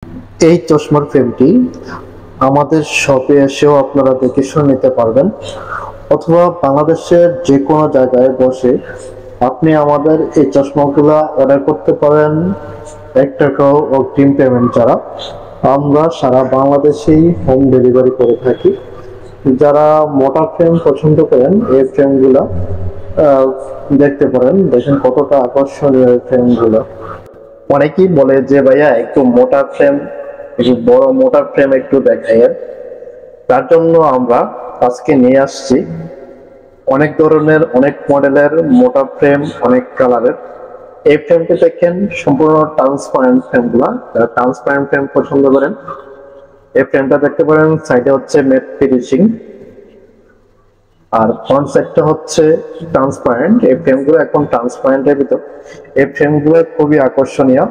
এই চশমার ফ্রেমটি আমাদের শপে এসেও আপনারা দেখে শুনে নিতে পারবেন, অথবা বাংলাদেশের যে কোনো জায়গায় বসে আপনি আমাদের এই চশমাগুলো অর্ডার করতে পারেন 1 টাকাও অগ্রিম পেমেন্ট ছাড়া। আমরা সারা বাংলাদেশেই হোম ডেলিভারি করে থাকি। যারা মোটা ফ্রেম পছন্দ করেন এই ফ্রেমগুলো দেখতে পারেন, দেখেন কতটা আকর্ষণীয় এই ফ্রেমগুলো। অনেকেই বলে যে ভাইয়া একটু মোটা ফ্রেম, একটু বড় মোটা ফ্রেম একটু দেখাইয়েন। তার জন্য আমরা আজকে নিয়ে আসছি অনেক ধরনের অনেক মডেলের মোটা ফ্রেম, অনেক কালারের। এই ফ্রেমটি দেখেন সম্পূর্ণ ট্রান্সপারেন্ট ফ্রেমগুলা, যারা ট্রান্সপারেন্ট ফ্রেম পছন্দ করেন এই ফ্রেমটা দেখতে পারেন। সাইডে হচ্ছে ম্যাট ফিনিশিং আর ফ্রন্ট সাইডটা হচ্ছে ট্রান্সপারেন্ট। এই ফ্রেমগুলো এখন ট্রান্সপারেন্টের ভিতর। এই ফ্রেমগুলো খুবই আকর্ষণীয়।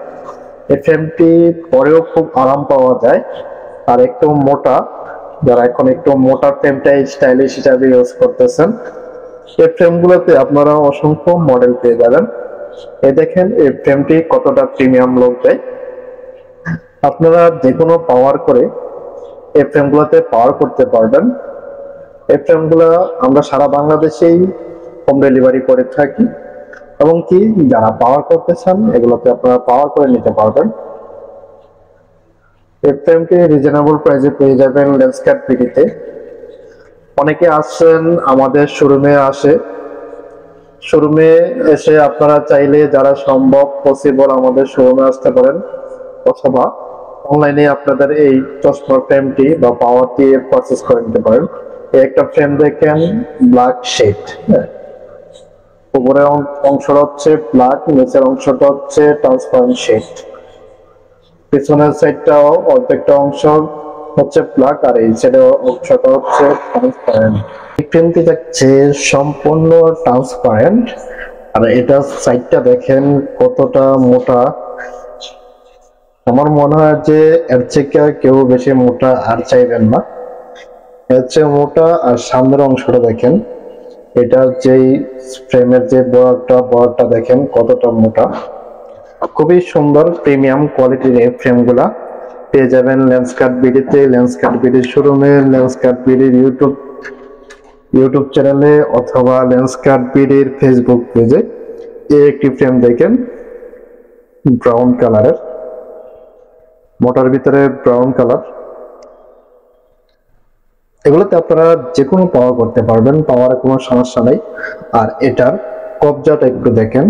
এই ফ্রেমটি পরেও খুব আরাম পাওয়া যায় আর একটু মোটা, যারা এখন একটু মোটা ফ্রেমটাই স্টাইলিশ হিসাবে ইউজ করতেছেন এই ফ্রেমগুলোতে আপনারা অসংখ্য মডেল পেয়ে যাবেন। এই দেখেন এই ফ্রেমটি কতটা প্রিমিয়াম লুক দেয়। আপনারা যে কোনো পাওয়ার করে এই ফ্রেমগুলোতে পাওয়ার করতে পারবেন। এই ফ্রেমগুলো আমরা সারা বাংলাদেশেই হোম ডেলিভারি করে থাকি, এবং কি যারা পাওয়ার করতে চান এগুলোতে আপনারা পাওয়ার করে নিতে পারবেন। এই ফ্রেমটি রিজনেবল প্রাইসে পেয়ে যাবেন লেন্সকার্ট বিডিতে। অনেকে আসছেন আমাদের শোরুমে শোরুমে এসে আপনারা চাইলে যারা সম্ভব পসিবল আমাদের শোরুমে আসতে পারেন, অথবা অনলাইনে আপনাদের এই চশমার ফ্রেমটি বা পাওয়ার দিয়ে পারচেজ করে নিতে পারেন। এই একটা ফ্রেম দেখেন ব্ল্যাক শেড, উপরের অংশটা হচ্ছে ব্ল্যাক, নিচের অংশটা হচ্ছে ট্রান্সপারেন্ট শেড। পিছনের সাইডটাও অর্ধেকটা অংশ হচ্ছে ব্ল্যাক আর এই সাইডের অংশটা হচ্ছে ট্রান্সপারেন্ট। এই ফ্রেমটি দেখছে সম্পূর্ণ ট্রান্সপারেন্ট আর এটা সাইডটা দেখেন কতটা মোটা। আমার মনে হয় যে এর থেকে কেউ বেশি মোটা আর চাইবেন না, এর চেয়ে মোটা। আর সামনের অংশটা দেখেন, এটার যেই ফ্রেমের যে বর্ডারটা দেখেন কতটা মোটা। খুবই সুন্দর প্রিমিয়াম কোয়ালিটির এই ফ্রেমগুলা পেয়ে যাবেন লেন্সকার্ট বিডিতে, লেন্সকার্ট বিডির শোরুমে, লেন্সকার্ট বিডির ইউটিউব চ্যানেলে, অথবা লেন্সকার্ট বিডির ফেসবুক পেজে। এই একটি ফ্রেম দেখেন ব্রাউন কালারের, মোটার ভিতরে ব্রাউন কালার। এগুলোতে আপনারা যে কোনো পাওয়ার করতে পারবেন, পাওয়ারে কোনো সমস্যা নাই। আর এটার কবজাটা একটু দেখেন,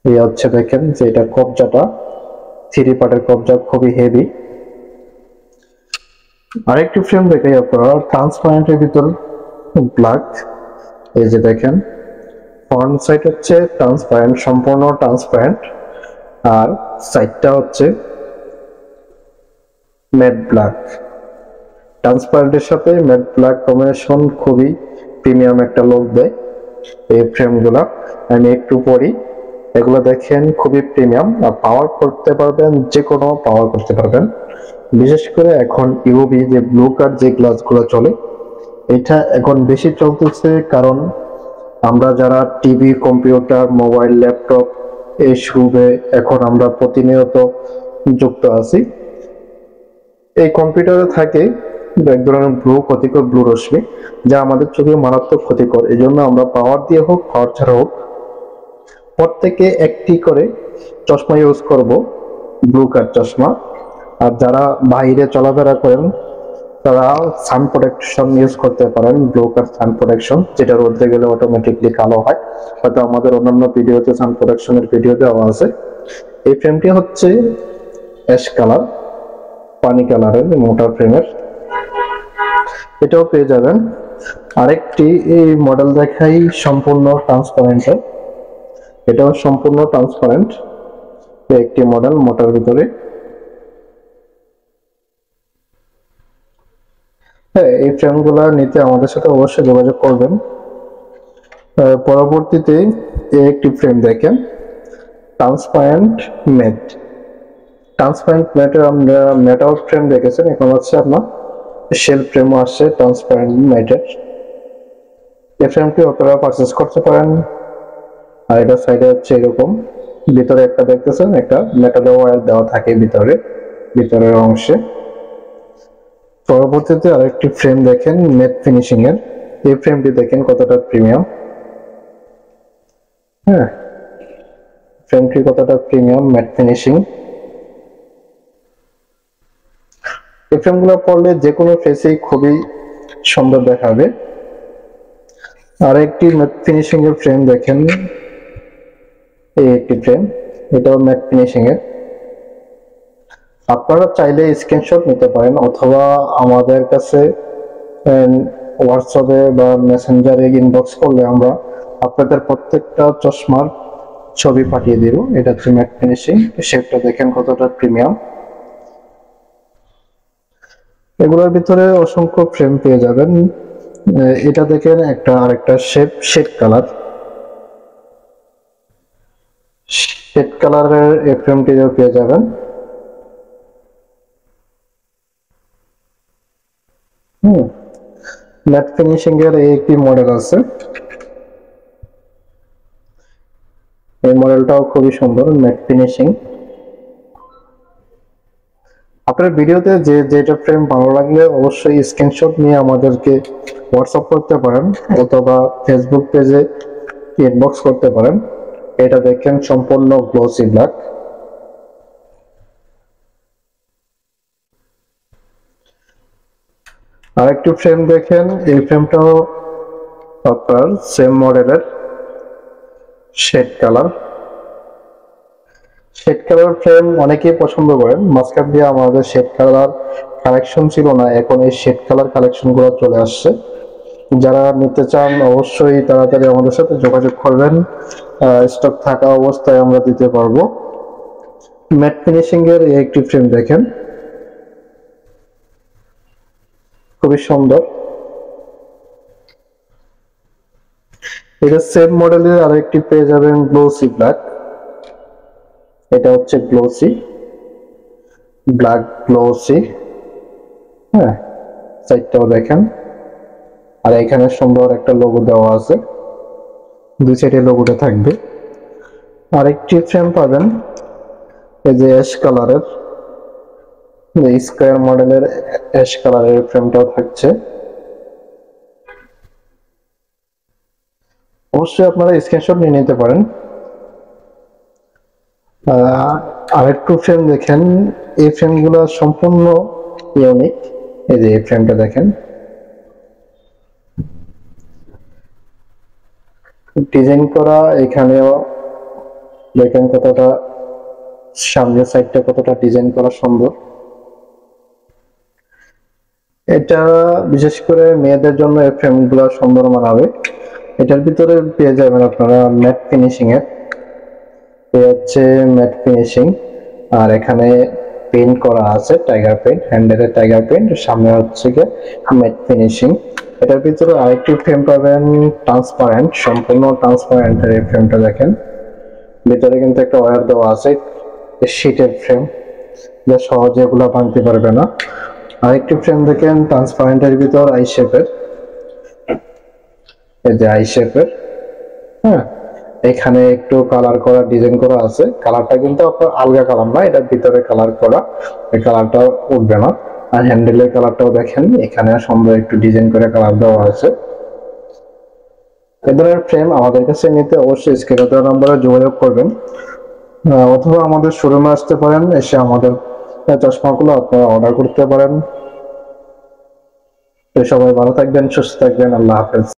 এই হচ্ছে দেখেন যে এটা কবজাটা 3 পার্টের কবজা, খুবই হেভি। আরেকটি ফ্রেম দেখাই আপনারা ট্রান্সপারেন্টের ভিতর ব্ল্যাক। এই যে দেখেন ফ্রন্ট সাইড হচ্ছে ট্রান্সপারেন্ট, সম্পূর্ণ ট্রান্সপারেন্ট, আর সাইডটা হচ্ছে ম্যাট ব্ল্যাক। ট্রান্সপারেন্টের সাথে ম্যাট ব্ল্যাক কম্বিনেশন খুবই প্রিমিয়াম একটা লুক দেয় এই ফ্রেমগুলা। আমি একটু পরি, এগুলো দেখেন খুবই প্রিমিয়াম। আর পাওয়ার করতে পারবেন, যে কোনো পাওয়ার করতে পারবেন। বিশেষ করে এখন ইউভি যে ব্লু কার্ড যে গ্লাসগুলো চলে, এটা এখন বেশি চলতেছে, কারণ আমরা যারা টিভি, কম্পিউটার, মোবাইল, ল্যাপটপ এইসবে এখন আমরা প্রতিনিয়ত যুক্ত আছি। এই কম্পিউটারে থাকে এক ধরনের ক্ষতিকর ব্লু রশ্মি, যা আমাদের চোখে মারাত্মক ক্ষতিকর। এই জন্য আমরা পাওয়ার দিয়ে হোক পাওয়ার ছাড়া হোক প্রত্যেকে একটি করে চশমা ইউজ করব, ব্লু কার্ড চশমা। আর যারা বাইরে চলাফেরা করেন তারা সান প্রোটেকশন ইউজ করতে পারেন, ব্লু কার্ড সান প্রোটেকশন, যেটা রোদে গেলে অটোমেটিকলি কালো হয়। হয়তো আমাদের অন্যান্য ভিডিওতে সান প্রোটেকশনের ভিডিও দেওয়া আছে। এই ফ্রেমটি হচ্ছে অ্যাশ কালার, পানি কালারের মোটা ফ্রেমের, এটাও পেয়ে যাবেন। আরেকটি এই মডেল দেখাই সম্পূর্ণ ট্রান্সপারেন্টের, এটাও সম্পূর্ণ ট্রান্সপারেন্ট একটি মডেল মোটার ভিতরে। হ্যাঁ, এই ফ্রেমগুলো নিতে আমাদের সাথে অবশ্যই যোগাযোগ করবেন। পরবর্তীতে এই একটি ফ্রেম দেখেন ট্রান্সপারেন্ট ম্যাট। ট্রান্সপারেন্ট ম্যাটের আমরা ম্যাট আউট ফ্রেম দেখেছেন, এখন হচ্ছে আপনার শেল ফ্রেমও আসছে ট্রান্সপারেন্ট ম্যাটের। এই ফ্রেমটি আপনারা পারচেস করতে পারেন। আর এটা সাইডে হচ্ছে এরকম ভিতরে একটা দেখতেছেন একটা মেটালের ওয়্যার দেওয়া থাকে ভিতরের অংশে। পরবর্তীতে আরেকটি ফ্রেম দেখেন ম্যাট ফিনিশিং এর। এই ফ্রেমটি দেখেন কতটা প্রিমিয়াম। হ্যাঁ, ফ্রেমটি কতটা প্রিমিয়াম, ম্যাট ফিনিশিং। এই ফ্রেমগুলো পরলে যে কোনো ফেসেই খুবই সুন্দর দেখাবে। আরেকটি ম্যাট ফিনিশিং এর ফ্রেম দেখেন, এই একটি ফ্রেম, এটাও ম্যাট ফিনিশিং এর। আপনারা চাইলে স্ক্রিনশট নিতে পারেন অথবা আমাদের কাছে হোয়াটসঅ্যাপে বা মেসেঞ্জারে ইনবক্স করলে আমরা আপনাদের প্রত্যেকটা চশমার ছবি পাঠিয়ে দেব। এটা হচ্ছে ম্যাট ফিনিশিং, শেপটা দেখেন কতটা প্রিমিয়াম। এগুলোর ভিতরে অসংখ্য ফ্রেম পেয়ে যাবেন। এটা দেখেন আরেকটা শেড কালারের এই ফ্রেমটিও পেয়ে যাবেন। ম্যাট ফিনিশিং এর একটি মডেল আছে, এই মডেলটাও খুবই সুন্দর, ম্যাট ফিনিশিং। আপনার ভিডিওতে যেটা ফ্রেম ভালো লাগলে অবশ্যই স্ক্রিনশট নিয়ে আমাদেরকে হোয়াটসঅ্যাপ করতে পারেন অথবা ফেসবুক পেজে ইনবক্স করতে পারেন। এটা দেখেন সম্পূর্ণ গ্লসি ব্ল্যাক। আরেকটি ফ্রেম দেখেন, এই ফ্রেমটাও আপনার সেম মডেলের শেড কালার ফ্রেম অনেকেই পছন্দ করেন। মাঝখান দিয়ে আমাদের শেড কালার কালেকশন ছিল না, এখন এই শেড কালার কালেকশন গুলো চলে আসছে। যারা নিতে চান অবশ্যই তাড়াতাড়ি আমাদের সাথে যোগাযোগ করবেন, স্টক থাকা অবস্থায় আমরা দিতে পারবো। ম্যাট ফিনিশিং এর এই একটি ফ্রেম দেখেন, খুবই সুন্দর। এটা সেম মডেলের আরেকটি পেয়ে যাবেন গ্লোসি ব্ল্যাক। এটা হচ্ছে গ্লোসি ব্ল্যাক, গ্লোসি। হ্যাঁ, সাইডটাও দেখেন। আর এখানে সুন্দর একটা লোগো দেওয়া আছে, দুই সাইডে লোগোটা থাকবে। আরেকটি ফ্রেম পাবেন এই যে অ্যাশ কালারের, স্কয়ার মডেলের অ্যাশ কালারের ফ্রেমটাও থাকছে। অবশ্যই আপনারা স্ক্রিনশট নিয়ে নিতে পারেন। আরেকটু ফ্রেম দেখেন, এই ফ্রেমগুলো সম্পূর্ণ ইউনিক। এই যে এই ফ্রেমটা দেখেন, ডিজাইন করা। এখানেও দেখেন কতটা সামনের সাইডটা কতটা ডিজাইন করা সুন্দর। এটা বিশেষ করে মেয়েদের জন্য এই ফ্রেমগুলো সুন্দর মানাবে। এটার ভিতরে পেয়ে যাবেন আপনারা ম্যাট ফিনিশিং এর, এই হচ্ছে ম্যাট ফিনিশিং। আর এখানে পেইন্ট করা আছে টাইগার পেইন্ট, হ্যান্ডেলে টাইগার পেইন্ট, সামনে হচ্ছে গিয়ে ম্যাট ফিনিশিং। এটার ভিতরে আরেকটি ফ্রেম পাবেন ট্রান্সপারেন্ট, সম্পূর্ণ ট্রান্সপারেন্ট এর ফ্রেমটা দেখেন। ভিতরে কিন্তু একটা ওয়্যার দেওয়া আছে, শীটের ফ্রেম, যা সহজে এগুলো ভাঙতে পারবে না। আরেকটি ফ্রেম দেখেন ট্রান্সপারেন্টের ভিতর আই শেপের, এই যে আই শেপের। হ্যাঁ, এখানে একটু কালার করা, ডিজাইন করা আছে। কালারটা কিন্তু আপনার আলগা কালার না, এটার ভিতরে কালার করা, এই কালারটা উঠবে না। আর হ্যান্ডেলের কালারটাও দেখেন, এখানে সুন্দর একটু ডিজাইন করে কালার দেওয়া আছে। এই ধরনের ফ্রেম আমাদের কাছে নিতে অবশ্যই স্ক্রিনে দেওয়া নম্বরে যোগাযোগ করবেন অথবা আমাদের শোরুমে আসতে পারেন, এসে আমাদের চশমাগুলো আপনারা অর্ডার করতে পারেন। তো সবাই ভালো থাকবেন, সুস্থ থাকবেন, আল্লাহ হাফেজ।